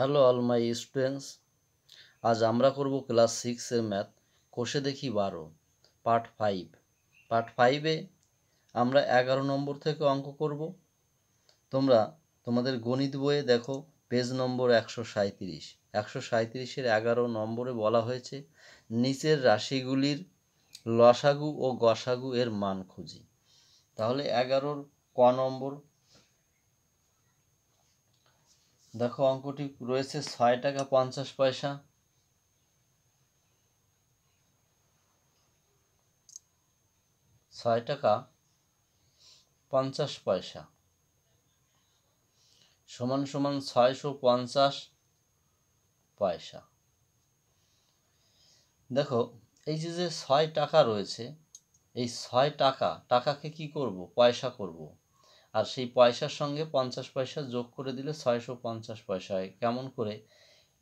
Hello all my students, আজ আমরা করব ক্লাস 6 ম্যাথ কোষে দেখি 12 পার্ট 5 আমরা 11 নম্বর থেকে অঙ্ক করব। তোমরা তোমাদের গণিত বইয়ে দেখো পেজ নম্বর 137 11 নম্বরে বলা হয়েছে নিচের রাশিগুলির লসাগু ও গসাগু এর মান খুঁজি। তাহলে 11 ক নম্বর দেখো, অঙ্কটি রয়েছে 6 টাকা 50 পয়সা, 6 টাকা 50 পয়সা সমান সমান 650 পয়সা। দেখো, এই যে 6 টাকা রয়েছে, এই 6 টাকাকে কি করব? পয়সা করব। আর সেই পয়সার সঙ্গে 50 পয়সা যোগ করে দিলে 650 পয়সা হয়। কেমন করে?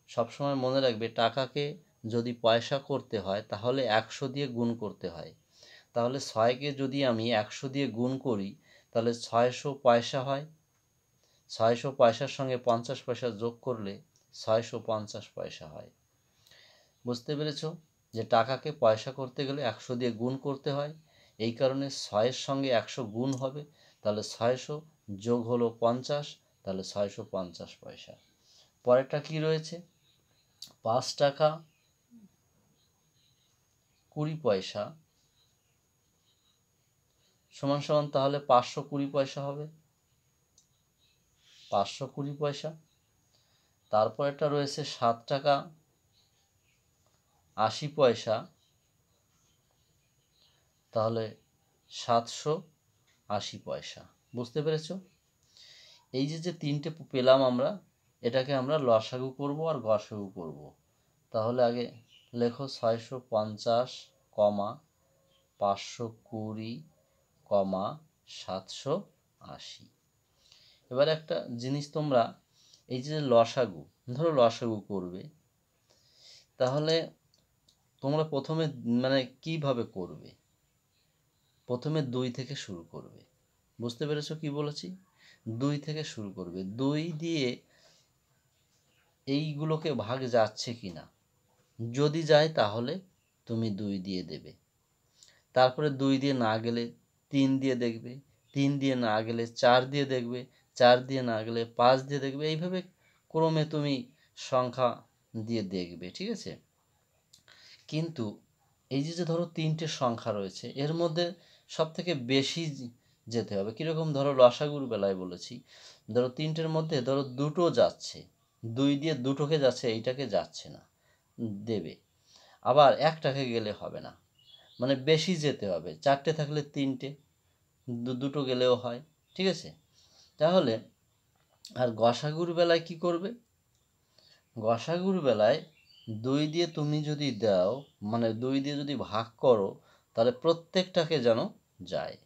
সবসময় মনে রাখবে, টাকাকে যদি পয়সা করতে হয় তাহলে 100 দিয়ে গুণ করতে হয়। তাহলে 6কে যদি আমি 100 দিয়ে গুণ করি তাহলে 600 পয়সা হয়। 600 পয়সার সঙ্গে 50 পয়সা যোগ করলে 650 পয়সা হয়। বুঝতে পেরেছ যে টাকাকে পয়সা করতে গেলে 100 দিয়ে গুণ করতে হয়। এই কারণে 6-এর সঙ্গে 100 গুণ হবে, তাহলে 600 যোগ হলো 50, তাহলে 650 পয়সা। পরেরটা কি রয়েছে? 5 টাকা 20 পয়সা সমান সমান তাহলে 520 পয়সা হবে, 520 পয়সা। তারপরেরটা রয়েছে 7 টাকা 80 পয়সা, তাহলে 780 পয়সা। বুঝতে পেরেছ? এই যে তিনটে পেলাম আমরা, এটাকে আমরা লসাগু করব আর গসাগু করব। তাহলে আগে লেখো 650 কমা 520 কমা 780। এবার একটা জিনিস, তোমরা এই যে লসাগু, ধরো লসাগু করবে, তাহলে তোমরা প্রথমে কিভাবে করবে? প্রথমে 2 থেকে শুরু করবে। বুঝতে পেরেছো কি বলেছি? 2 থেকে শুরু করবে। 2 দিয়ে এইগুলোকে ভাগ যাচ্ছে কি না, যদি যায় তাহলে তুমি 2 দিয়ে দেবে। তারপরে 2 দিয়ে না গেলে 3 দিয়ে দেখবে, 3 দিয়ে না গেলে 4 দিয়ে দেখবে, 4 দিয়ে না গেলে 5 দিয়ে দেখবে। এইভাবে ক্রমে তুমি সংখ্যা দিয়ে দেখবে, ঠিক আছে? কিন্তু এই যে ধরো 3টে সংখ্যা রয়েছে, এর মধ্যে সবথেকে বেশি যেতে হবে। কীরকম? ধরো লসাগুর বেলায় বলেছি, ধরো 3টের মধ্যে ধরো 2টো যাচ্ছে, 2 দিয়ে 2টোকে যাচ্ছে, এইটাকে যাচ্ছে না, দেবে। আবার একটাকে গেলে হবে না, বেশি যেতে হবে। 4টে থাকলে 3টে, 2টো গেলেও হয়, ঠিক আছে? তাহলে আর গসাগুর বেলায় কি করবে? গসাগুর বেলায় 2 দিয়ে তুমি যদি দাও, 2 দিয়ে যদি ভাগ করো, তাহলে প্রত্যেকটাকে যেন যায়।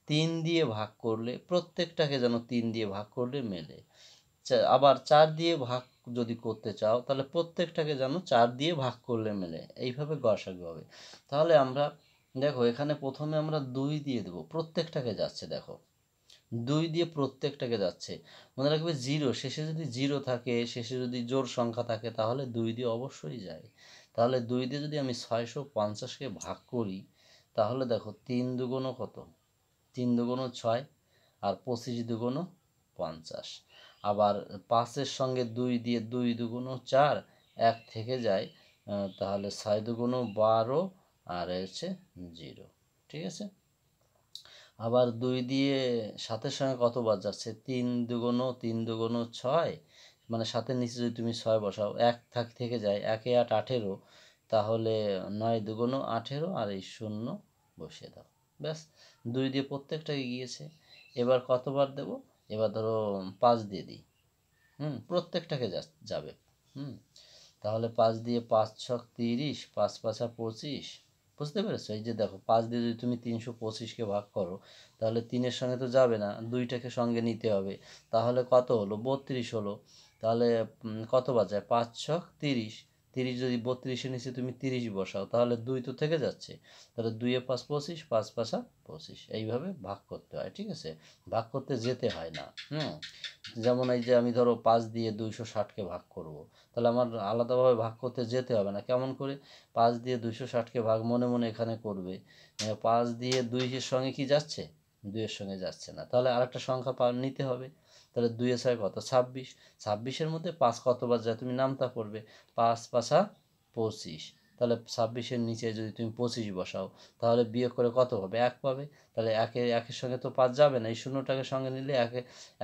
3 দিয়ে ভাগ করলে প্রত্যেকটাকে যেন 3 দিয়ে ভাগ করলে মেলে। আবার 4 দিয়ে ভাগ যদি করতে চাও, তাহলে প্রত্যেকটাকে যেন 4 দিয়ে ভাগ করলে মেলে। এইভাবে গসাগু হবে। তাহলে আমরা দেখো, এখানে প্রথমে আমরা 2 দিয়ে দেবো, প্রত্যেকটাকে যাচ্ছে। দেখো, 2 দিয়ে প্রত্যেকটাকে যাচ্ছে। মনে রাখবে, 0 শেষে যদি 0 থাকে, শেষে যদি জোড় সংখ্যা থাকে, তাহলে 2 দিয়ে অবশ্যই যায়। তাহলে 2 দিয়ে যদি আমি 650কে ভাগ করি, তাহলে দেখো 3 দুগুণ কত? 3 দুগুণ 6, আর 25 দুগুণ 50। আবার 5-এর সঙ্গে 2 দিয়ে 2 দুগুণ 4, 1 থেকে যায়, তাহলে 6 দুগুণ 12, আর হচ্ছে 0, ঠিক আছে? আবার 2 দিয়ে 7-এর সঙ্গে কতবার যাচ্ছে? 3 দুগুণ 6, 7-এর নিচে যদি তুমি 6 বসাও, 1 থেকে যায়, 1 8 18, তাহলে 9 দুগুণ 18, আর এই 0 বসিয়ে দাও। ব্যাস, 2 দিয়ে প্রত্যেকটাই গিয়েছে। এবার কতবার দেব? এবার ধরো 5 দিয়ে দিই, প্রত্যেকটাকে যাবে। তাহলে 5 দিয়ে 5 ছক 30, 5 5 25। বুঝতে পেরেছো? এই যে দেখো, 5 দিয়ে যদি তুমি 325কে ভাগ করো, তাহলে 3-এর সঙ্গে তো যাবে না, 2টাকে সঙ্গে নিতে হবে। তাহলে কত হলো? 32 হলো। তাহলে কত বাজায়? 5 ছক 30, 30 যদি 32-এর নিচে তুমি 30 বসাও তাহলে 2 তো থেকে যাচ্ছে, তাহলে 2 এ 5 25, 5 5 25, এইভাবে ভাগ করতে হয়। ঠিক আছে, ভাগ করতে যেতে হয় না। যেমন এই যে আমি ধরো 5 দিয়ে 260-কে ভাগ করব, তাহলে আমার আলাদাভাবে ভাগ করতে যেতে হবে না। কেমন করে? 5 দিয়ে 260-কে ভাগ মনে মনে এখানে করবে। 5 দিয়ে 2-এর সঙ্গে কি যাচ্ছে? 2-এর সঙ্গে যাচ্ছে না, তাহলে আরেকটা সংখ্যা নিতে হবে। তাহলে 2 এ 6 কত? 26। 26-এর মধ্যে 5 কতবার যায় তুমি নামতা পড়বে। 5 5 25, তাহলে 26-এর নিচে যদি তুমি 25 বসাও তাহলে বিয়োগ করে কত হবে? 1 পাবে। তাহলে একের সঙ্গে তো 5 যাবে না, এই শূন্যটাকে সঙ্গে নিলে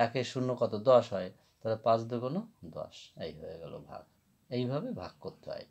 একের শূন্য কত? 10 হয়। তাহলে 5 দুগুণ 10, এই হয়ে গেল ভাগ। এইভাবে ভাগ করতে হয়।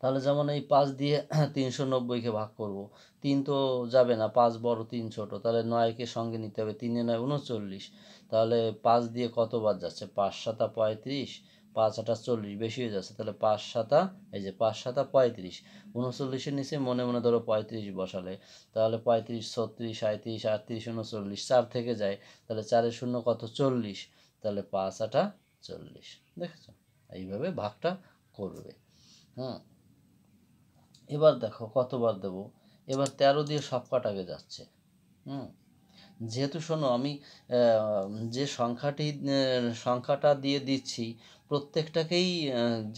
তাহলে যেমন এই 5 দিয়ে 390-কে ভাগ করব, 3 তো যাবে না, 5 বড় 3 ছোট, তাহলে 9-কে সঙ্গে নিতে হবে, 3 এ 9 39, তাহলে 5 দিয়ে কতবার যাচ্ছে? 5 7 35, 5 8 40, বেশি হয়ে যাচ্ছে, তাহলে 5 7, এই যে 5 7 35, 39-এর নিচে মনে মনে ধরো 35 বসালে, তাহলে 35 36 37 38 39, 4 থেকে যায়, তাহলে 4-এর শূন্য কত? 40, তাহলে 5 8 40। দেখেছো, এইভাবে ভাগটা করবে। এবার দেখো কতবার দেব। এবার 13 দিয়ে সব কটাকে যাচ্ছে। যেহেতু শোনো আমি যে সংখ্যাটা দিয়ে দিচ্ছি প্রত্যেকটাকেই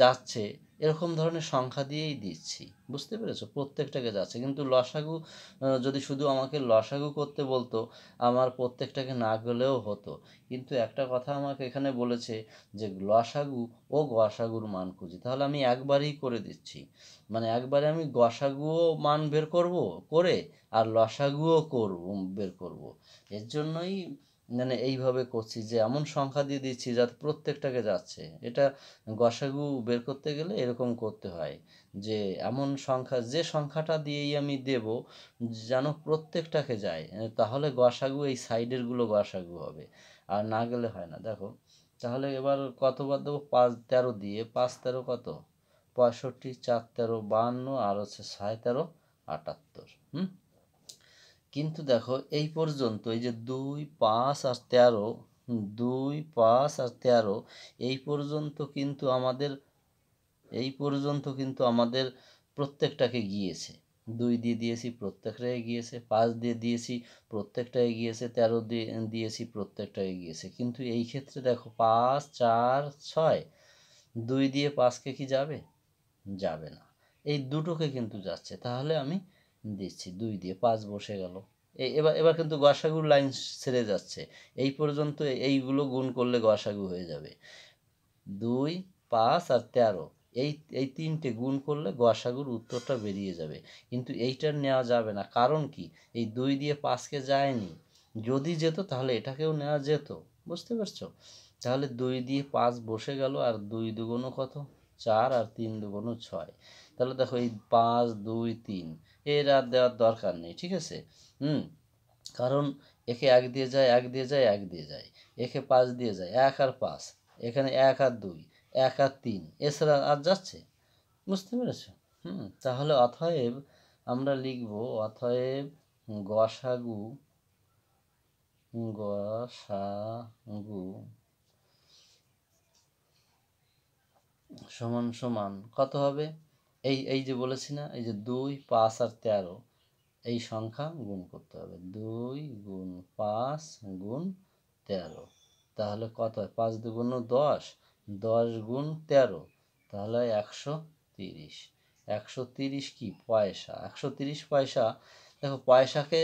যাচ্ছে, এরকম ধরনের সংখ্যা দিয়েই দিচ্ছি, বুঝতে পেরেছো? প্রত্যেকটাকে যাচ্ছে, কিন্তু লসাগু যদি শুধু আমাকে লসাগু করতে বলতো আমার প্রত্যেকটাকে না গেলেও হতো, কিন্তু একটা কথা আমাকে এখানে বলেছে যে লসাগু ও গসাগুর মান খুঁজি, তাহলে আমি একবারই করে দিচ্ছি। মানে একবারে আমি গসাগুও মান বের করব করে, আর লসাগুও বের করব। এর জন্যই মানে এইভাবে করছি যে এমন সংখ্যা দিয়ে দিচ্ছি যাতে প্রত্যেকটাকে যাচ্ছে। এটা গসাগু বের করতে গেলে এরকম করতে হয় যে এমন সংখ্যা, যে সংখ্যাটা দিয়েই আমি দেব যেন প্রত্যেকটাকে যায়, তাহলে গসাগু এই সাইডেরগুলো গসাগু হবে, আর না গেলে হয় না। দেখো তাহলে এবার কতবার দেবো? 5 13 দিয়ে, 5 13 কত? 65, 4 13 52, আর হচ্ছে 6 13 78। কিন্তু দেখো এই পর্যন্ত এই যে 2 5 আর 13, 2 5 আর 13, এই পর্যন্ত কিন্তু আমাদের প্রত্যেকটাকে গিয়েছে। 2 দিয়ে দিয়েছি, প্রত্যেকটাই গিয়েছে। 5 দিয়ে দিয়েছি, প্রত্যেকটাই গিয়েছে। 13 দিয়ে দিয়েছি, প্রত্যেকটাই গিয়েছে। কিন্তু এই ক্ষেত্রে দেখো 5 4 6, 2 দিয়ে 5-কে কি যাবে? যাবে না। এই দুটোকে কিন্তু যাচ্ছে, তাহলে আমি দিচ্ছি 2 দিয়ে 5 বসে গেল। এবার এবার কিন্তু গসাগুর লাইন ছেড়ে যাচ্ছে। এই পর্যন্ত এইগুলো গুণ করলে গসাগু হয়ে যাবে। 2 5 আর 13, এই এই তিনটে গুণ করলে গসাগুর উত্তরটা বেরিয়ে যাবে। কিন্তু এইটার নেওয়া যাবে না, কারণ কি? এই 2 দিয়ে 5-কে যায়নি। যদি যেত তাহলে এটাকেও নেওয়া যেত, বুঝতে পারছো? তাহলে 2 দিয়ে 5 বসে গেল, আর 2 দুগুণ কত? 4, আর 3 দুগুণ 6। তাহলে দেখো এই 5 2 3 এর আর দেওয়ার দরকার নেই, ঠিক আছে? কারণ একে 1 দিয়ে যায়, 1 দিয়ে যায়, 1 দিয়ে যায়, একে 5 দিয়ে যায়, 1 আর 5, এখানে 1 আর 2, 1 আর 3, এছাড়া আর যাচ্ছে, বুঝতে পেরেছ? তাহলে অতএব আমরা লিখব, অতএব গসাগু গসাগু সমান সমান কত হবে? এই এই যে বলেছি না, এই যে 2 5 আর 13, এই সংখ্যা গুণ করতে হবে। 2 গুণ 5 গুণ 13, তাহলে কত হয়? 5 দুগুণ 10, 10 গুণ 13, তাহলে 130। 130 কি? পয়সা। 130 পয়সা। দেখো পয়সাকে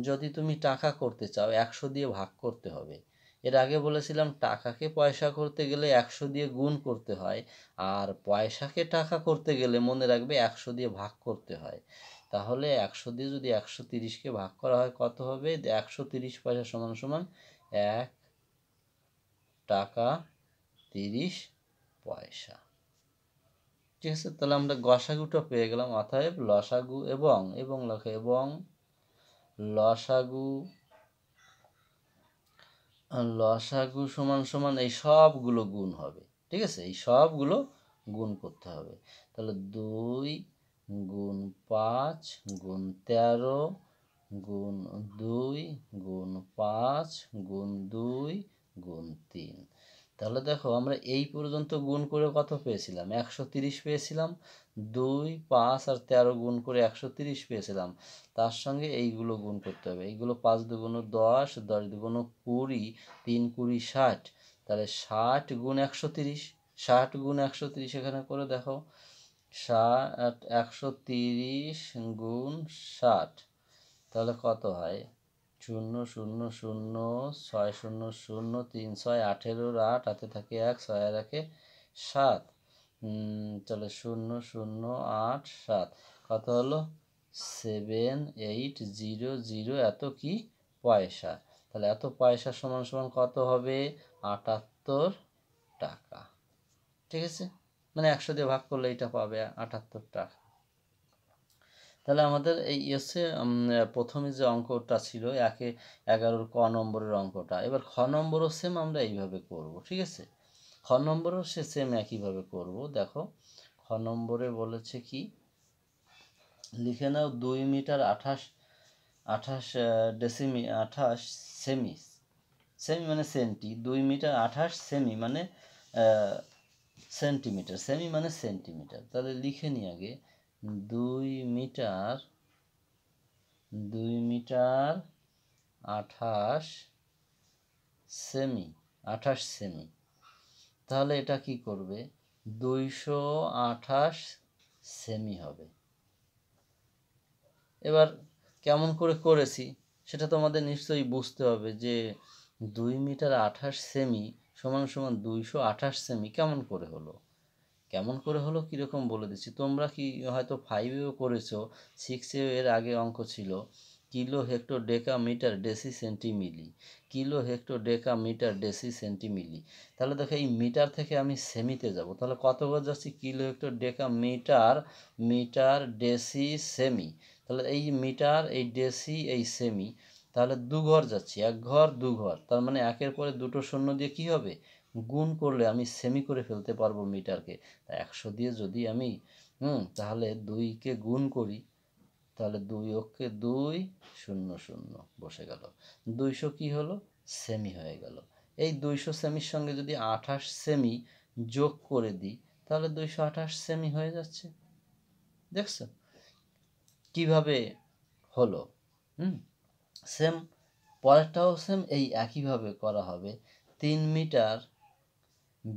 যদি তুমি টাকা করতে চাও 100 দিয়ে ভাগ করতে হবে। এর আগে বলেছিলাম টাকাকে পয়সা করতে গেলে 100 দিয়ে গুণ করতে হয়, আর পয়সাকে টাকা করতে গেলে মনে রাখবে 100 দিয়ে ভাগ করতে হয়। তাহলে 100 দিয়ে যদি 130-কে ভাগ করা হয় কত হবে? 130 পয়সা সমান সমান 1 টাকা 30 পয়সা। ঠিক আছে, তাহলে আমরা গসাগুটা পেয়ে গেলাম। অতএব লসাগু এবং লেখো এবং লসাগু লসাগু সমান সমান এই সবগুলো গুণ হবে। ঠিক আছে, এই সবগুলো গুণ করতে হবে। তাহলে 2 গুণ 5 গুণ 13 গুণ 2 গুণ 5 গুণ 2 গুণ 3, তাহলে দেখো আমরা এই পর্যন্ত গুণ করে কত পেয়েছিলাম, 130 পেয়েছিলাম। 2, 5 আর 13 গুণ করে 130 পেয়েছিলাম। তার সঙ্গে এইগুলো গুণ করতে হবে। এইগুলো 5 দুগুণ 10, 10 দুগুণ 20, 3 20 60। তাহলে 60 গুণ 130, 60 গুণ 130 এখানে করে দেখো। 130 গুণ 60, তাহলে কত হয়? 0 0 0 6 0 0 3 6 18 8, হাতে থাকে 1, 6 আর 1 7। তাহলে 0 0 8 7 কত হলো? 7800 এত কি পয়সা। তাহলে এত পয়সা সমান সমান কত হবে? 78 টাকা। ঠিক আছে, মানে 100 দিয়ে ভাগ করলে এটা পাবে 78 টাকা। তাহলে আমাদের এই এসে প্রথমে যে অঙ্কটা ছিল 11 ক নম্বরের অঙ্কটা, এবার খ নম্বরও সেম আমরা এইভাবে করব। ঠিক আছে, খ নম্বরও সে সেম একইভাবে করব। দেখো খ নম্বরে বলেছে কি, লিখে নাও 2 মিটার 28 ডেসিমি 28 সেমি, সেমি মানে সেন্টি, 2 মিটার 28 সেমি মানে সেন্টিমিটার, সেমি মানে সেন্টিমিটার। তাহলে লিখে নিই আগে 2 মিটার 28 সেমি, 28 সেমি। তাহলে এটা কি করবে? 228 সেমি হবে। এবার কেমন করে করেছি সেটা তোমাদের নিশ্চয়ই বুঝতে হবে, যে 2 মিটার 28 সেমি সমান সমান 228 সেমি কেমন করে হলো। কেমন করে হলো কীরকম বলে দিচ্ছি। তোমরা কি হয়তো 5এও করেছো, 6এ এর আগে অঙ্ক ছিল kilo hecto deca metre deci centi milli, kilo hecto deca metre deci centi milli. তাহলে দেখো এই মিটার থেকে আমি সেমিতে যাব, তাহলে কত ঘর যাচ্ছি? Kilo hecto deca metre, metre deci centi. তাহলে এই মিটার, এই ডেসি, এই সেমি, তাহলে দু ঘর যাচ্ছি, এক ঘর দু ঘর, তার মানে একের পরে দুটো শূন্য দিয়ে কি হবে? গুণ করলে আমি সেমি করে ফেলতে পারবো মিটারকে। 100 দিয়ে যদি আমি তাহলে 2কে গুণ করি, তাহলে 2 অক্ষে 2 0 0 বসে গেল, 200 কি হলো? সেমি হয়ে গেল। এই 200 সেমির সঙ্গে যদি 28 সেমি যোগ করে দিই, তাহলে 228 সেমি হয়ে যাচ্ছে। দেখছো কিভাবে হলো? সেম পরেরটাও সেম, এই একইভাবে করা হবে। 3 মিটার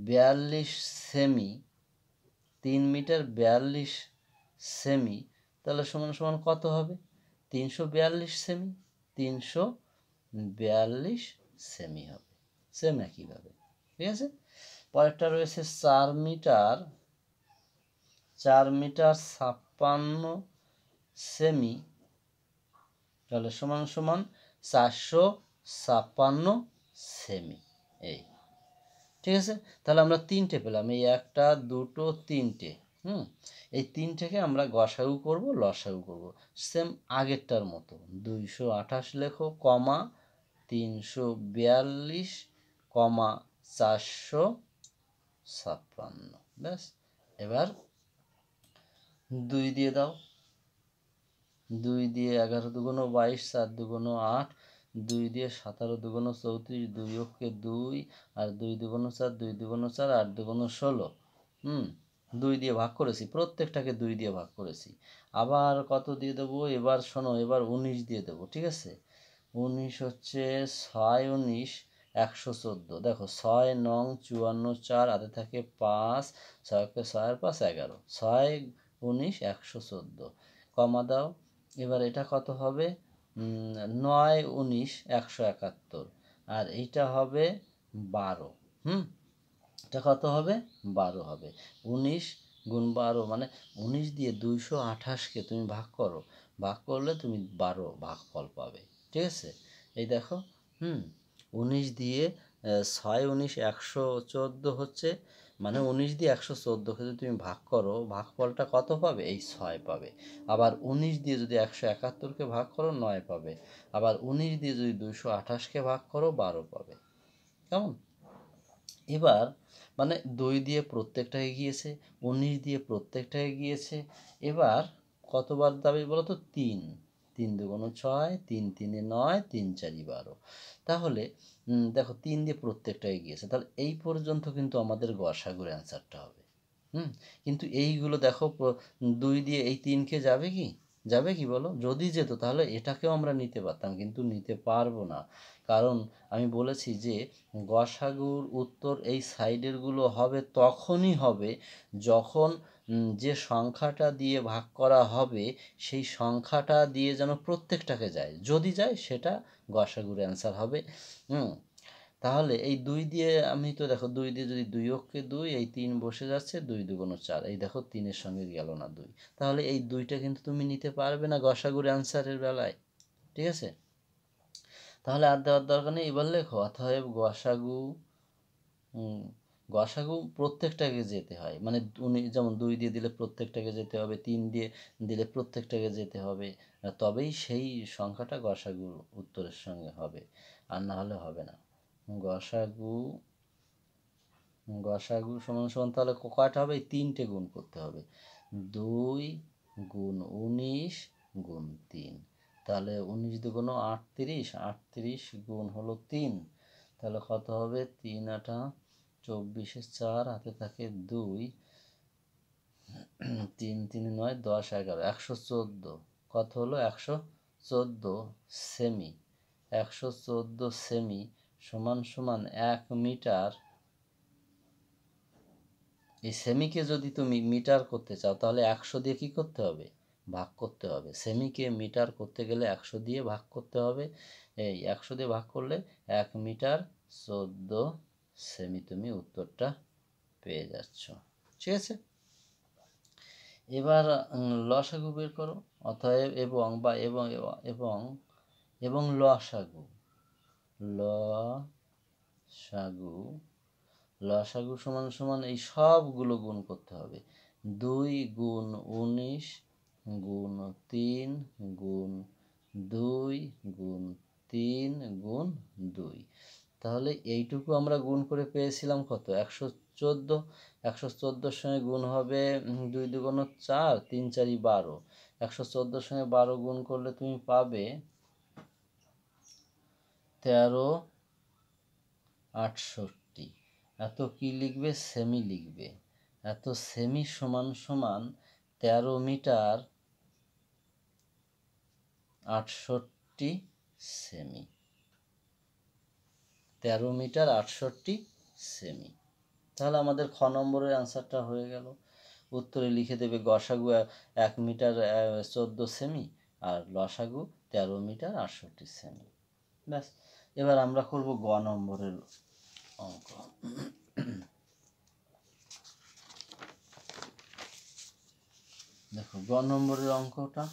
42 সেমি, 3 মিটার 42 সেমি, তাহলে সমান সমান কত হবে? 342 সেমি, 342 সেমি হবে। সেম একইভাবে। ঠিক আছে, পরেরটা রয়েছে 4 মিটার 56 সেমি, তাহলে সমান সমান 456 সেমি। এই ঠিক আছে, তাহলে আমরা 3টে পেলাম, এই 1টা 2টো 3টে। এই 3টেকে আমরা গসাগু করব, লসাগু করব, সেম আগেরটার মতো। 228 লেখো, কমা 342, কমা 456। ব্যাস, এবার 2 দিয়ে দাও। 2 দিয়ে 11 দুগুণ 22, 4 দুগুণ 8, 2 দিয়ে 17 দুগুণ 34, 2 অক্ষে 2 আর 2 দুগুণ 4, 2 দুগুণ 4, 8 দুগুণ 16। 2 দিয়ে ভাগ করেছি, প্রত্যেকটাকে 2 দিয়ে ভাগ করেছি। আবার কত দিয়ে দেবো? এবার শোনো, এবার 19 দিয়ে দেবো। ঠিক আছে, 19 হচ্ছে 6 19 114। দেখো 6 9 54 4, হাতে থাকে 5, 6 6 আর 5 11, 6 19 114, কমা দাও। এবার এটা কত হবে? 9 19 171, আর এইটা হবে 12। এটা কত হবে? 12 হবে। 19 গুণ 12 মানে 19 দিয়ে 228কে তুমি ভাগ করো, ভাগ করলে তুমি 12 ভাগফল পাবে। ঠিক আছে, এই দেখো 19 দিয়ে 6 19 114 হচ্ছে, মানে 19 দিয়ে 114কে যদি তুমি ভাগ করো, ভাগফলটা কত পাবে? এই 6 পাবে। আবার 19 দিয়ে যদি 171কে ভাগ করো, 9 পাবে। আবার 19 দিয়ে যদি 228কে ভাগ করো, 12 পাবে। কেমন? এবার মানে 2 দিয়ে প্রত্যেকটাকে গিয়েছে, 19 দিয়ে প্রত্যেকটাকে গিয়েছে। এবার কতবার দাবি বলো তো? 3 3 দুগুণ 6, 3 3 9, 3 4 12। তাহলে দেখো 3 দিয়ে প্রত্যেকটাই গিয়েছে, তাহলে এই পর্যন্ত কিন্তু আমাদের গসাগুর অ্যান্সারটা হবে। কিন্তু এইগুলো দেখো 2 দিয়ে এই 3কে যাবে কি, যাবে কি বলো? যদি যেত তাহলে এটাকেও আমরা নিতে পারতাম, কিন্তু নিতে পারবো না। কারণ আমি বলেছি যে গসাগুর উত্তর এই সাইডেরগুলো হবে তখনই হবে যখন যে সংখ্যাটা দিয়ে ভাগ করা হবে সেই সংখ্যাটা দিয়ে যেন প্রত্যেকটাকে যায়, যদি যায় সেটা গসাগুর অ্যান্সার হবে। তাহলে এই 2 দিয়ে আমি তো দেখো 2 দিয়ে যদি 2 অক্ষে 2, এই 3 বসে যাচ্ছে, 2 দুগুণ 4, এই দেখো 3-এর সঙ্গে গেল না 2, তাহলে এই 2টা কিন্তু তুমি নিতে পারবে না গসাগুর অ্যান্সারের বেলায়। ঠিক আছে, তাহলে আর দেওয়ার দরকার নেই। এবার লেখো অতএব গসাগু, গসাগু প্রত্যেকটাকে যেতে হয়, মানে উনি যেমন 2 দিয়ে দিলে প্রত্যেকটাকে যেতে হবে, 3 দিয়ে দিলে প্রত্যেকটাকে যেতে হবে, তবেই সেই সংখ্যাটা গসাগুর উত্তরের সঙ্গে হবে, আর না হলে হবে না। গসাগু, গসাগু সমান সমান তাহলে কয়টা হবে? 3টে গুণ করতে হবে, 2 গুণ 19 গুণ 3, তাহলে 19 দুগুণ 38, 38 গুণ হলো 3, তাহলে কত হবে? 3 8 24, 4 হাতে থাকে 2, 3 3 9 10 11, 114, কত হলো? 114 সেমি। 114 সেমি সমান সমান 1 মিটার। এই সেমিকে যদি তুমি মিটার করতে চাও তাহলে 100 দিয়ে কী করতে হবে? ভাগ করতে হবে। সেমিকে মিটার করতে গেলে 100 দিয়ে ভাগ করতে হবে। এই 100 দিয়ে ভাগ করলে 1 মিটার 14 সেমি তুমি উত্তরটা পেয়ে যাচ্ছ। ঠিক আছে, এবার লসাগু বের করো। অতএব এবং বা এবং এবং এবং লসাগু, লসাগু, লসাগু সমান সমান এই সবগুলো গুণ করতে হবে। 2 গুণ 19 গুণ 3 গুণ 2 গুণ 3 গুণ 2, তাহলে এইটুকু আমরা গুণ করে পেয়েছিলাম কত? 114। 114-র সঙ্গে গুণ হবে 2 দুগুণ 4, 3 4 12। 114-র সঙ্গে 12 গুণ করলে তুমি পাবে 1368। এত কি লিখবে? সেমি লিখবে। এত সেমি সমান সমান 13 মিটার 68 সেমি। 13 metre 68 semi. তাহলে আমাদের খ নম্বরের অ্যান্সারটা হয়ে গেল। উত্তরে লিখে দেবে গসাগু 1 মিটার 14 সেমি আর লসাগু 13 মিটার 68 সেমি। ব্যাস, এবার আমরা করব গ নম্বরের অঙ্ক। দেখো গ নম্বরের অঙ্কটা,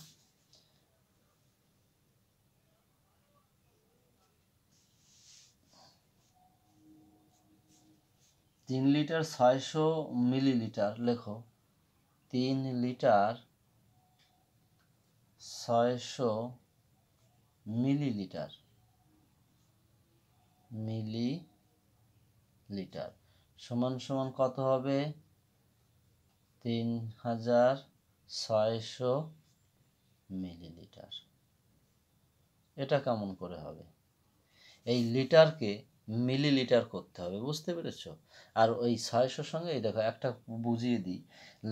3 লিটার 600 মিলিলিটার, লেখো 3 লিটার 600 মিলিলিটার, মিলিলিটার সমান সমান কত হবে? 3600 মিলিলিটার। এটা কেমন করে হবে? এই লিটারকে মিলিলিটার করতে হবে, বুঝতে পেরেছো? আর ওই 600 সঙ্গে এই দেখো একটা বুঝিয়ে দিই,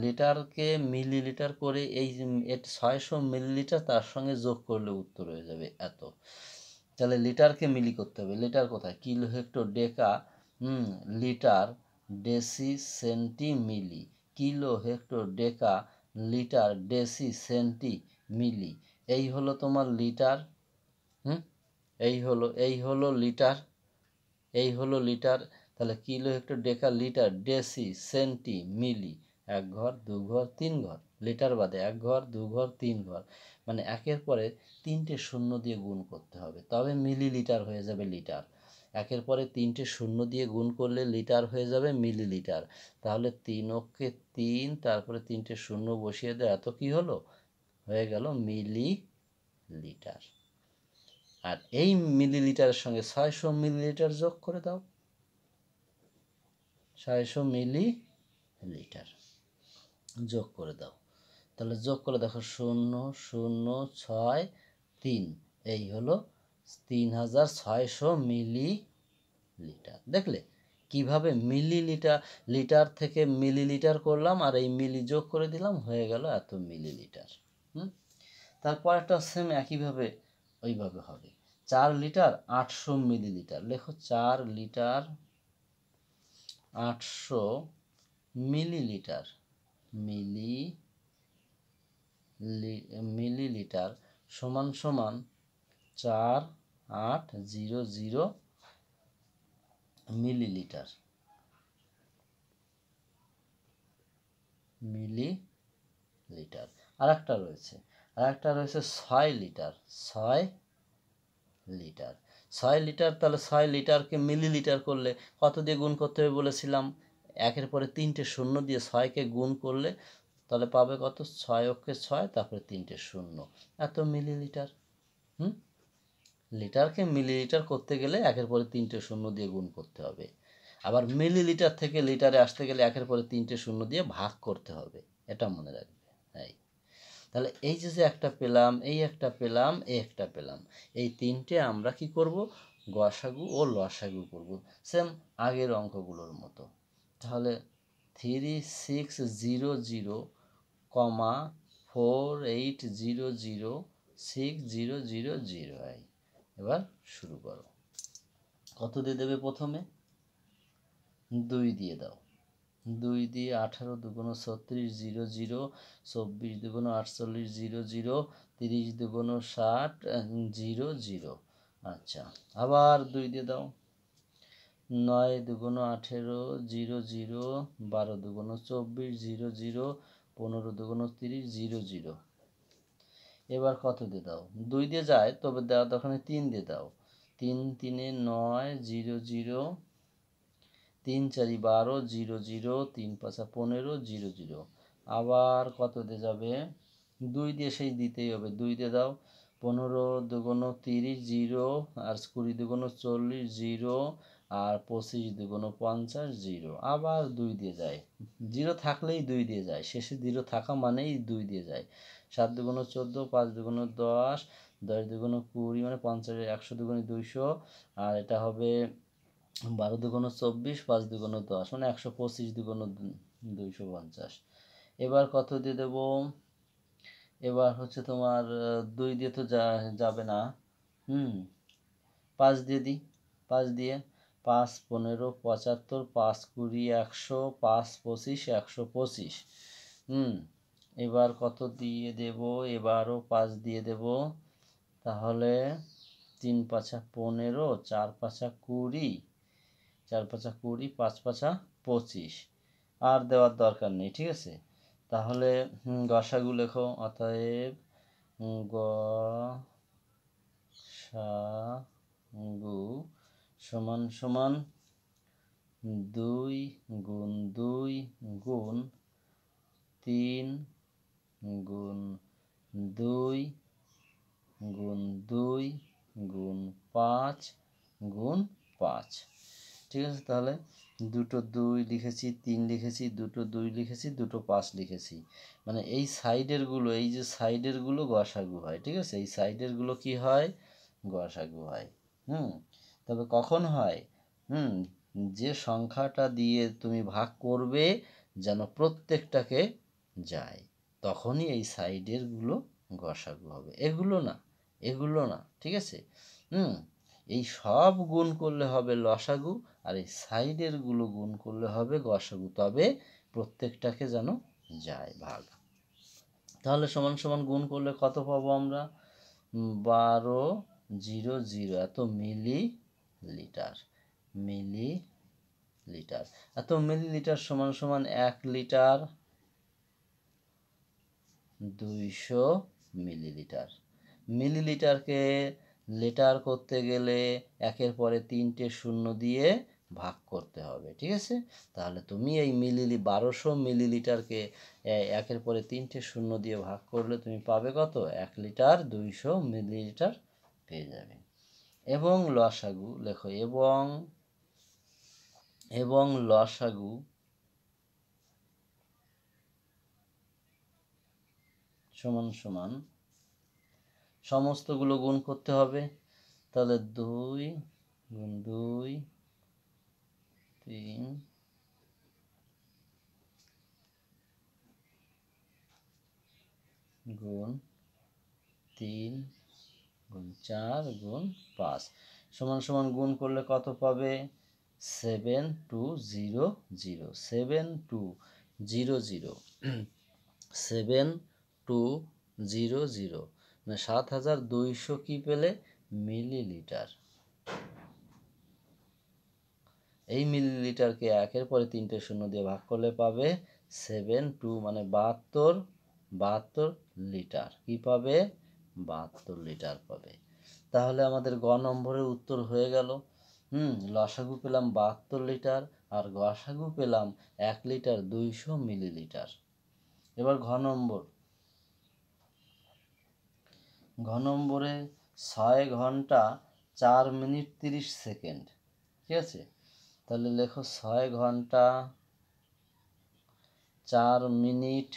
লিটারকে মিলিলিটার করে এই 600 মিলিলিটার তার সঙ্গে যোগ করলে উত্তর হয়ে যাবে এত। তাহলে লিটারকে মিলি করতে হবে। লিটার কোথায়? Kilo hecto deca litre deci centi milli, kilo hecto deca litre deci centi milli, এই হলো তোমার লিটার। এই হলো লিটার, এই হলো লিটার। তাহলে kilo hecto deca litre deci centi milli, 1 ঘর 2 ঘর 3 ঘর, লিটার বাদে 1 ঘর 2 ঘর 3 ঘর, মানে একের পরে 3টে শূন্য দিয়ে গুণ করতে হবে, তবে মিলিলিটার হয়ে যাবে লিটার। একের পরে 3টে শূন্য দিয়ে গুণ করলে লিটার হয়ে যাবে মিলিলিটার। তাহলে 3 অক্ষে 3, তারপরে 3টে শূন্য বসিয়ে দেয়, এত কি হলো? হয়ে গেল মিলিলিটার। আর এই মিলিলিটারের সঙ্গে 600 মিলিলিটার যোগ করে দাও, 600 মিলিলিটার যোগ করে দাও। তাহলে যোগ করে দেখো 0 0 6 3, এই হলো 3600 মিলিলিটার। দেখলে কিভাবে মিলিলিটার, লিটার থেকে মিলিলিটার করলাম আর এই মিলি যোগ করে দিলাম, হয়ে গেল এত মিলিলিটার। তারপর একটা সেম একইভাবে ওইভাবে হবে। 4 লিটার 800 মিলিলিটার, লেখো 4 লিটার 800 মিলিলিটার, মিলিলিটার সমান সমান 4800 মিলিলিটার, মিলিলিটার। আর একটা রয়েছে 6 লিটার, 6 লিটার, 6 লিটার। তাহলে 6 লিটারকে মিলিলিটার করলে কত দিয়ে গুণ করতে হবে বলেছিলাম? একের পরে 3টে শূন্য দিয়ে 6কে গুণ করলে তাহলে পাবে কত? 6 অক্ষে 6, তারপরে 3টে শূন্য, এত মিলিলিটার। লিটারকে মিলিলিটার করতে গেলে একের পরে 3টে শূন্য দিয়ে গুণ করতে হবে। আবার মিলিলিটার থেকে লিটারে আসতে গেলে একের পরে 3টে শূন্য দিয়ে ভাগ করতে হবে, এটা মনে রাখবে। তাহলে এই যে একটা পেলাম, এই একটা পেলাম, এই একটা পেলাম, এই তিনটে আমরা কি করব? গসাগু ও লসাগু করব, সেম আগের অঙ্কগুলোর মতো। তাহলে 3600, 48006000। এবার শুরু করো। কত দিয়ে দেবে? প্রথমে 2 দিয়ে দাও, 2 দিয়ে 18 দুগুণ 36 00, 24 দুগুণ 48 00, 30 দুগুণ 60 00। আচ্ছা, আবার 2 দিয়ে দাও, 9 দুগুণ 18 00, 12 দুগুণ 24 00, 15 দুগুণ 30 00। এবার কত দিয়ে দাও? 2 দিয়ে যায়, তবে দেওয়ার দরকার নেই, 3 দিয়ে দাও। 3 3 9 00, 3 4 12 00, 3 5 15 00। আবার কত দিয়ে যাবে? 2 দিয়ে সেই দিতেই হবে, 2 দিয়ে দাও। 15 দুগুণ 30 0, আর 20 দুগুণ 40 0, আর 25 দুগুণ 50 0। আবার 2 দিয়ে যায়, 0 থাকলেই 2 দিয়ে যায়, শেষে 0 থাকা মানেই 2 দিয়ে যায়। 7 দুগুণ 14, 5 দুগুণ 10, 10 দুগুণ 20, মানে 50, 100 দুগুণ 200, আর এটা হবে 12 দুগুণ 24, 5 দুগুণ 10, মানে 125 দুগুণ 250। এবার কত দিয়ে দেব? এবার হচ্ছে তোমার 2 দিয়ে তো যাবে না, 5 দিয়ে দিই। 5 দিয়ে 5 15 75, 5 20 100, 5 25 125। এবার কত দিয়ে দেব? এবারও 5 দিয়ে দেব। তাহলে 3 5 15, 4 5 20, 4 5 20, 5 5 25। আর দেওয়ার দরকার নেই, ঠিক আছে? তাহলে গসাগু লেখো, অতএব গসাগু সমান সমান 2 গুণ 2 গুণ 3 গুণ 2 গুণ 2 গুণ 5 গুণ 5। ঠিক আছে? তাহলে দুটো 2 লিখেছি, 3 লিখেছি, দুটো 2 লিখেছি, দুটো 5 লিখেছি। মানে এই সাইডেরগুলো, এই যে সাইডেরগুলো গসাগু হয়, ঠিক আছে? এই সাইডেরগুলো কি হয়? গসাগু হয়। তবে কখন হয়? যে সংখ্যাটা দিয়ে তুমি ভাগ করবে যেন প্রত্যেকটাকে যায়, তখনই এই সাইডেরগুলো গসাগু হবে, এগুলো না, ঠিক আছে? এই সব গুণ করলে হবে লসাগু, আর এই সাইডেরগুলো গুণ করলে হবে গসাগু, তবে প্রত্যেকটাকে যেন যায় ভাগ। তাহলে সমান সমান গুণ করলে কত পাবো আমরা? 1200, এত মিলিলিটার, এত মিলিলিটার সমান সমান 1 লিটার 200 মিলিলিটার। মিলিলিটারকে লিটার করতে গেলে একের পরে 3টে শূন্য দিয়ে ভাগ করতে হবে, ঠিক আছে? তাহলে তুমি এই 1200 মিলিলিটারকে একের পরে 3টে শূন্য দিয়ে ভাগ করলে তুমি পাবে কত? 1 লিটার 200 মিলিলিটার পেয়ে যাবে। এবং লসাগু লেখো, এবং লসাগু সমান সমান সমস্তগুলো গুণ করতে হবে। তাহলে 2 গুণ 2 3 গুণ 3 গুণ 4 গুণ 5 সমান সমান গুণ করলে কত পাবে? 7200 7200 7200 মানে 7200 কি পেলে? মিলিলিটার। এই মিলিলিটারকে একের পরে 3টে শূন্য দিয়ে ভাগ করলে পাবে 72 মানে 72 লিটার। কি পাবে? 72 লিটার পাবে। তাহলে আমাদের গ নম্বরের উত্তর হয়ে গেল। লসাগু পেলাম 72 লিটার আর গসাগু পেলাম 1 লিটার 200 মিলিলিটার। এবার ঘ নম্বরে 6 ঘন্টা 4 মিনিট 30 সেকেন্ড। ঠিক আছে, তাহলে লেখো 6 ঘন্টা 4 মিনিট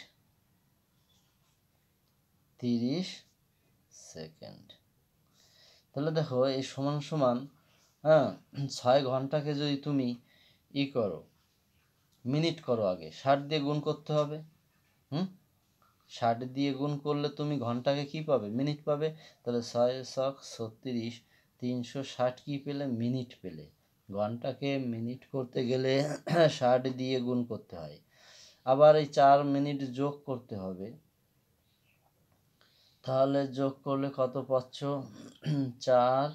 30 সেকেন্ড। তাহলে দেখো এই সমান সমান 6 ঘন্টাকে যদি তুমি করো, মিনিট করো, আগে 60 দিয়ে গুণ করতে হবে। 60 দিয়ে গুণ করলে তুমি ঘন্টাকে কি পাবে? মিনিট পাবে। তাহলে 6 ছক 36 360 কি পেলে? মিনিট পেলে। ঘন্টাকে মিনিট করতে গেলে 60 দিয়ে গুণ করতে হয়। আবার এই 4 মিনিট যোগ করতে হবে। তাহলে যোগ করলে কত পাচ্ছ? 4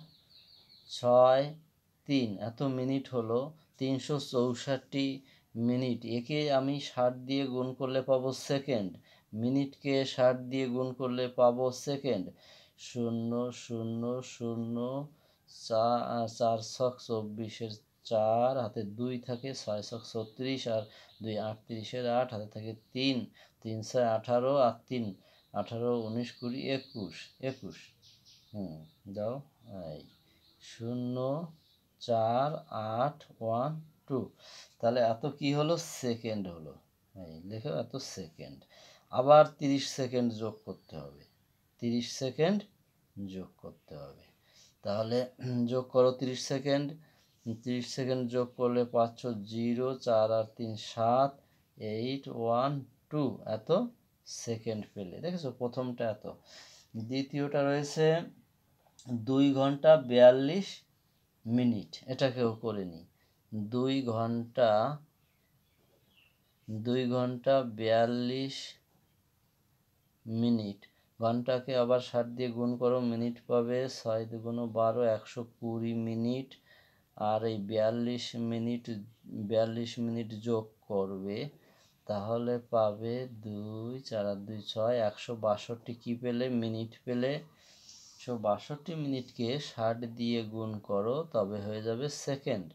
6 3 এত মিনিট হলো 364 মিনিট। একে আমি 60 দিয়ে গুণ করলে পাবো সেকেন্ড। মিনিটকে 60 দিয়ে গুণ করলে পাবো সেকেন্ড। 0 0 0 4 ছক 24-এর 4 হাতে 2 থাকে, 6 ছক 36 আর 2 38-এর 8 হাতে থাকে 3 3 6 18 আর 3 18 19 20 21 দাও এই 0 4 8 1 2। তাহলে এত কি হলো? সেকেন্ড হলো। এই লেখো এত সেকেন্ড। আবার 30 সেকেন্ড যোগ করতে হবে। 30 সেকেন্ড যোগ করতে হবে। তাহলে যোগ করো 30 সেকেন্ড। 30 সেকেন্ড যোগ করলে পাচ্ছ 0 4 আর 3 7 8 1 2 এত সেকেন্ড পেলে। দেখেছো প্রথমটা এত। দ্বিতীয়টা রয়েছে 2 ঘন্টা 42 মিনিট। এটাকেও করে নিই। 2 ঘন্টা 42 মিনিট। ঘন্টাকে আবার 60 দিয়ে গুণ করো, মিনিট পাবে 6 দুগুণ 12 120 মিনিট। আর এই 42 মিনিট যোগ করবে, তাহলে পাবে 2 4 আর 2 6 162 কি পেলে? মিনিট পেলে। 162 মিনিটকে 60 দিয়ে গুণ করো, তবে হয়ে যাবে সেকেন্ড।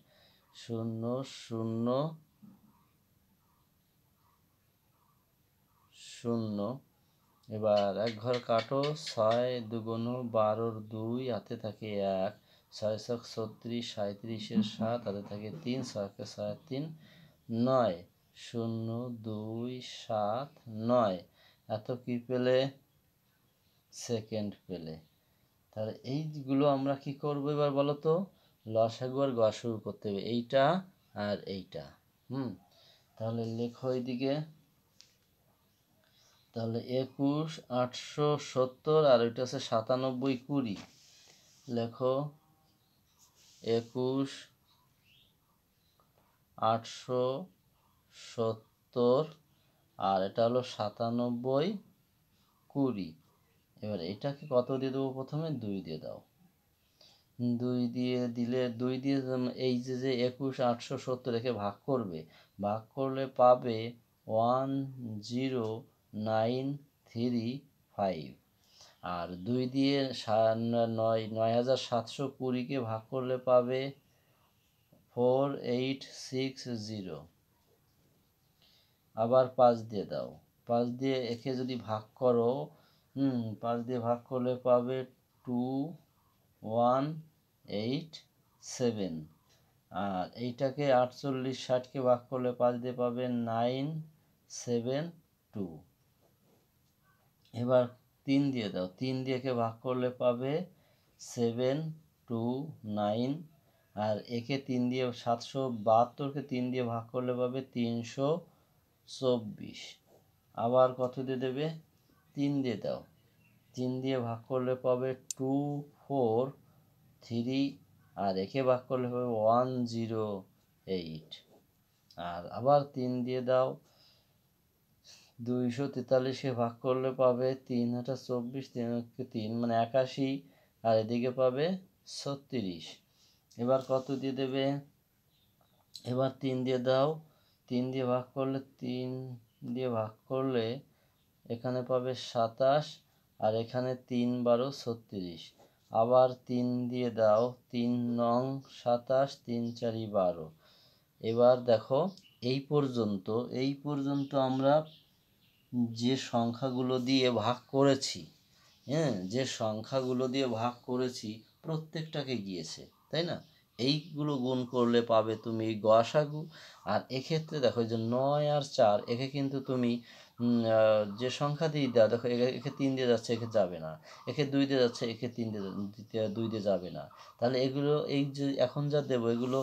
0 0 0। এবার এক ঘর কাটো। 6 দুগুণ 12-র 2 হাতে থাকে 1 6 ছক 36 37-এর 7 হাতে থাকে 3 6 6 3 9 0 2 7 9 এত কি পেলে? সেকেন্ড পেলে। তাহলে এইগুলো আমরা কি করব এবার বলো তো? লসাগু আর গসাগু করতে হবে, এইটা আর এইটা। তাহলে লেখো এইদিকে। তাহলে 21 870 আর ওইটা হচ্ছে 97 20। লেখো 21 870 আর এটা হলো 97 20। এবার এটাকে কত দিয়ে দেবো? প্রথমে 2 দিয়ে দাও। 2 দিয়ে দিলে 2 দিয়ে এই যে 21 870 একে ভাগ করবে, ভাগ করলে পাবে 10935। আর 2 দিয়ে 9720-কে ভাগ করলে পাবে 4860। আবার 5 দিয়ে দাও। 5 দিয়ে একে যদি ভাগ করো, 5 দিয়ে ভাগ করলে পাবে 2187। আর এইটাকে 48 60-কে ভাগ করলে 5 দিয়ে পাবে 972। এবার 3 দিয়ে দাও, 3 দিয়ে একে ভাগ করলে পাবে 729, আর একে 3 দিয়ে 772কে 3 দিয়ে ভাগ করলে পাবে 324। আবার কত দিয়ে দেবে? 3 দিয়ে দাও, 3 দিয়ে ভাগ করলে পাবে 243, আর একে ভাগ করলে পাবে 108। আর আবার 3 দিয়ে দাও, 243কে ভাগ করলে পাবে 3 24, 3 মানে 81, আর এদিকে পাবে 36। এবার কত দিয়ে দেবে? এবার 3 দিয়ে দাও, 3 দিয়ে ভাগ করলে 3 দিয়ে ভাগ করলে এখানে পাবে 27, আর এখানে 3 12 36। আবার 3 দিয়ে দাও, 3 নং 27, 3 4 12। এবার দেখো এই পর্যন্ত আমরা যে সংখ্যাগুলো দিয়ে ভাগ করেছি, যে সংখ্যাগুলো দিয়ে ভাগ করেছি প্রত্যেকটাকে গিয়েছে, তাই না? এইগুলো গুণ করলে পাবে তুমি গসাগু। আর এক্ষেত্রে দেখো যে 9 আর 4, একে কিন্তু তুমি যে সংখ্যা দিয়ে দাও, দেখো একে 3 দিয়ে যাচ্ছে, একে যাবে না, একে 2 দিয়ে যাচ্ছে, একে 3 দিয়ে 2 দিয়ে যাবে না। তাহলে এগুলো এই যে এখন যা দেবো এগুলো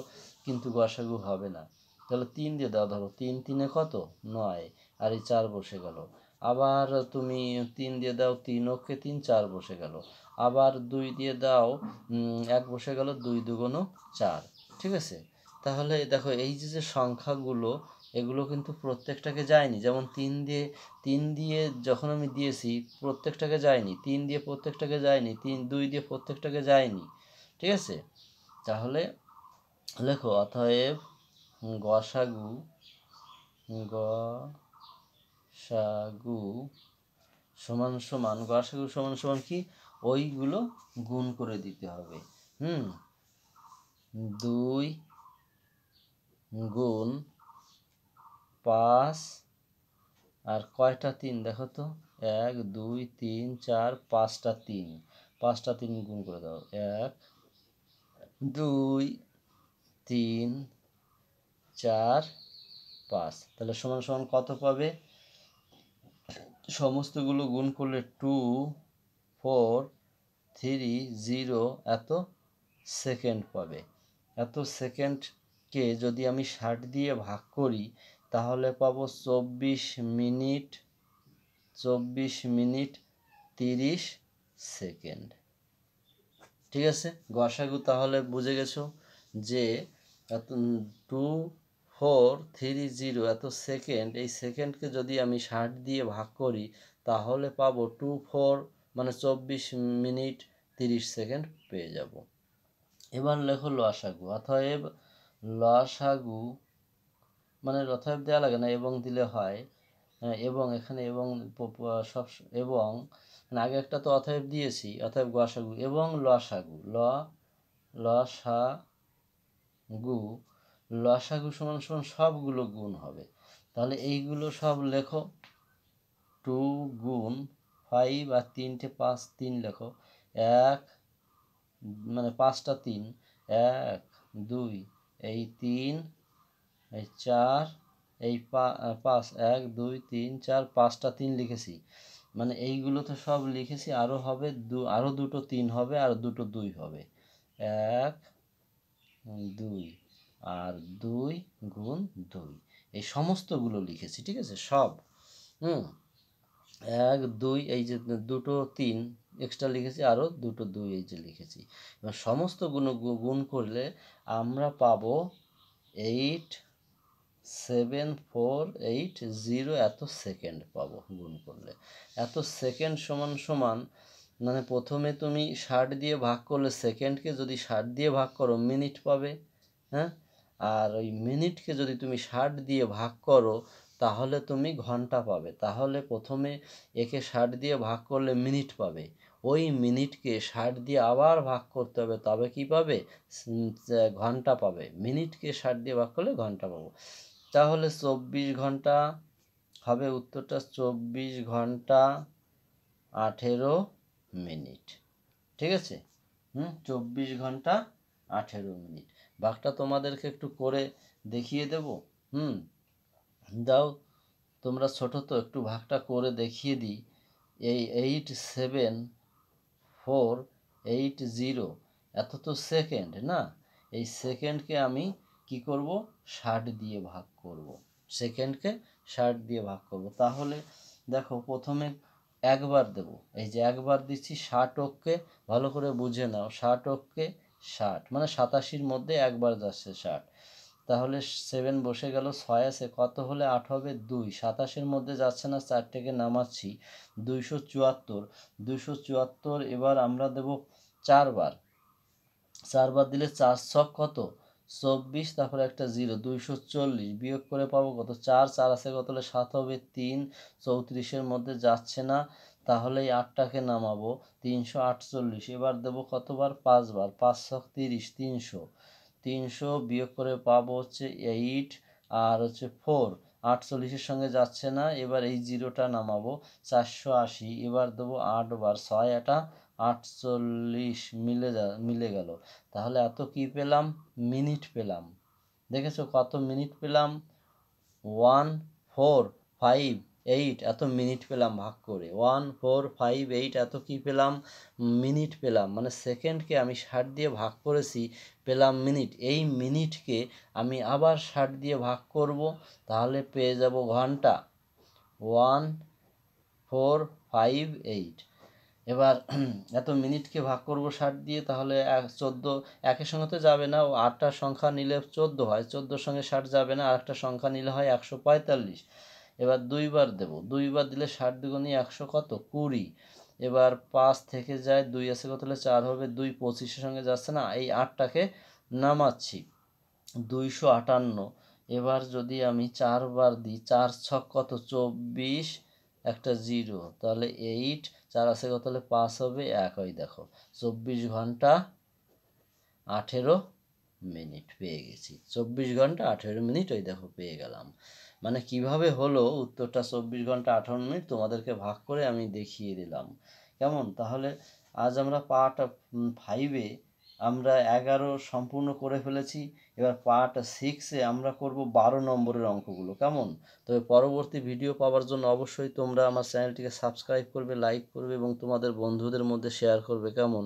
কিন্তু গসাগু হবে না। তাহলে 3 দিয়ে দাও, ধরো 3 3 কত? 9, আর এই 4 বসে গেল। আবার তুমি 3 দিয়ে দাও, 3 ওকে 3, 4 বসে গেল। আবার 2 দিয়ে দাও, 1 বসে গেল, 2 2 4। ঠিক আছে? তাহলে দেখো এই যে সংখ্যাগুলো এগুলো কিন্তু প্রত্যেকটাকে যায়নি। যেমন 3 দিয়ে যখন আমি দিয়েছি প্রত্যেকটাকে যায়নি, 3 দিয়ে প্রত্যেকটাকে যায়নি, 2 দিয়ে প্রত্যেকটাকে যায়নি। ঠিক আছে? তাহলে লেখো অতএব গসাগু গসাগু সমান কি? ওইগুলো গুণ করে দিতে হবে। 2 গুণ 5, আর কয়টা 3 দেখো তো? 1 2 3 4, 5টা 3, 5টা 3 গুণ করে দাও। 1 2 3 4 5। তাহলে সমান কত পাবে? সমস্তগুলো গুণ করলে 2 4 3 0 এত সেকেন্ড পাবে। এত সেকেন্ডকে যদি আমি 60 দিয়ে ভাগ করি তাহলে পাবো 24 মিনিট 30 সেকেন্ড। ঠিক আছে? গসাগু তাহলে বুঝে গেছো যে 2430 এত সেকেন্ড, এই সেকেন্ডকে যদি আমি 60 দিয়ে ভাগ করি তাহলে পাবো 24 মানে 24 মিনিট 30 সেকেন্ড পেয়ে যাব। এবার লেখো লসাগু। অতএব লসাগু মানে অতএব দেওয়া লাগে না, এবং দিলে হয়। এবং এখানে এবং সব এবং মানে আগে একটা তো অতএব দিয়েছি, অতএব গসাগু এবং লসাগু লসাগু সমান সবগুলো গুণ হবে। তাহলে এইগুলো সব লেখো। 2 গুণ 5, আর 3টে 5 3 লেখো। 1 মানে 5টা 3, 1 2 এই 3 এই 4 এই 5, 1 2 3 4, 5টা 3 লিখেছি। মানে এইগুলো তো সব লিখেছি, আরও হবে আরও দুটো 3 হবে, আর দুটো 2 হবে। 1 2 আর 2 গুণ 2, এই সমস্তগুলো লিখেছি। ঠিক আছে? সব 1 2 এই যে দুটো 3 এক্সট্রা লিখেছি, আরও দুটো 2 এই যে লিখেছি। এবার সমস্ত গুণ করলে আমরা পাবো 87480 এত সেকেন্ড পাবো গুণ করলে। এত সেকেন্ড সমান মানে প্রথমে তুমি 60 দিয়ে ভাগ করলে, সেকেন্ডকে যদি 60 দিয়ে ভাগ করো মিনিট পাবে। হ্যাঁ, আর ওই মিনিটকে যদি তুমি 60 দিয়ে ভাগ করো তাহলে তুমি ঘন্টা পাবে। তাহলে প্রথমে একে 60 দিয়ে ভাগ করলে মিনিট পাবে, ওই মিনিটকে 60 দিয়ে আবার ভাগ করতে হবে, তবে কি পাবে? ঘন্টা পাবে। মিনিটকে 60 দিয়ে ভাগ করলে ঘন্টা পাবো। তাহলে 24 ঘন্টা হবে উত্তরটা, 24 ঘন্টা 18 মিনিট। ঠিক আছে? 24 ঘন্টা 18 মিনিট। ভাগটা তোমাদেরকে একটু করে দেখিয়ে দেব। দাও, তোমরা ছোট তো, একটু ভাগটা করে দেখিয়ে দিই। এই 87,480 এত তো সেকেন্ড না, এই সেকেন্ডকে আমি কি করব 60 দিয়ে ভাগ করব, সেকেন্ডকে 60 দিয়ে ভাগ করব। তাহলে দেখো প্রথমে একবার দেব, এই যে একবার দিচ্ছি 60 অক্ষে, ভালো করে বুঝে নাও, 60 অক্ষে 60 মানে 87-র মধ্যে একবার যাচ্ছে 60। তাহলে 7 বসে গেল, 6 আছে কত হলে 8 হবে 2, 27-এর মধ্যে যাচ্ছে না, 4টাকে নামাচ্ছি, 274, 274 এবার আমরা দেব 4বার, 4বার দিলে 4 ছক কত 24, তারপরে একটা 0, 240 বিয়োগ করে পাবো কত 4, 4 আছে কত হলে 7 হবে 3, 34-এর মধ্যে যাচ্ছে না, তাহলে এই 8টাকে নামাবো, 348, এবার দেবো কতবার 5বার, 5 ছক 30, 300, 300 বিয়োগ করে পাবো হচ্ছে 8 আর হচ্ছে 4, 48-এর সঙ্গে যাচ্ছে না, এবার এই 0টা নামাবো, 480, এবার দেবো 8বার, 6 এটা 48 মিলে গেল। তাহলে এত কি পেলাম মিনিট পেলাম, দেখেছো কত মিনিট পেলাম 1458 এত মিনিট পেলাম ভাগ করে, 1458 এত কি পেলাম মিনিট পেলাম, মানে সেকেন্ডকে আমি 60 দিয়ে ভাগ করেছি পেলাম মিনিট, এই মিনিটকে আমি আবার 60 দিয়ে ভাগ করব, তাহলে পেয়ে যাব ঘন্টা 1458। এবার এত মিনিটকে ভাগ করব 60 দিয়ে, তাহলে 14 একের সঙ্গে তো যাবে না, ও 8টা সংখ্যা নিলে 14 হয়, 14-র সঙ্গে 60 যাবে না, আর একটা সংখ্যা নিলে হয় 145। এবার 2বার দেব, 2বার দিলে 60 দুগুণে 100 কত 20, এবার 5 থেকে যায় 2 আছে কত হলে 4 হবে 2, 25-এর সঙ্গে যাচ্ছে না, এই 8টাকে নামাচ্ছি 258, এবার যদি আমি 4বার দিই 4 ছক কত 24, একটা 0, তাহলে 8, 4 আছে কত হলে 5 হবে 1, ওই দেখো 24 ঘন্টা 18 মিনিট পেয়ে গেছি, 24 ঘন্টা 18 মিনিট, ওই দেখো পেয়ে গেলাম। মানে কিভাবে হলো উত্তরটা 24 ঘন্টা 18 মিনিট তোমাদেরকে ভাগ করে আমি দেখিয়ে দিলাম, কেমন? তাহলে আজ আমরা পার্ট 5-এ আমরা 11 সম্পূর্ণ করে ফেলেছি, এবার পার্ট 6-এ আমরা করব 12 নম্বরের অঙ্কগুলো, কেমন? তবে পরবর্তী ভিডিও পাওয়ার জন্য অবশ্যই তোমরা আমার চ্যানেলটিকে সাবস্ক্রাইব করবে, লাইক করবে এবং তোমাদের বন্ধুদের মধ্যে শেয়ার করবে, কেমন?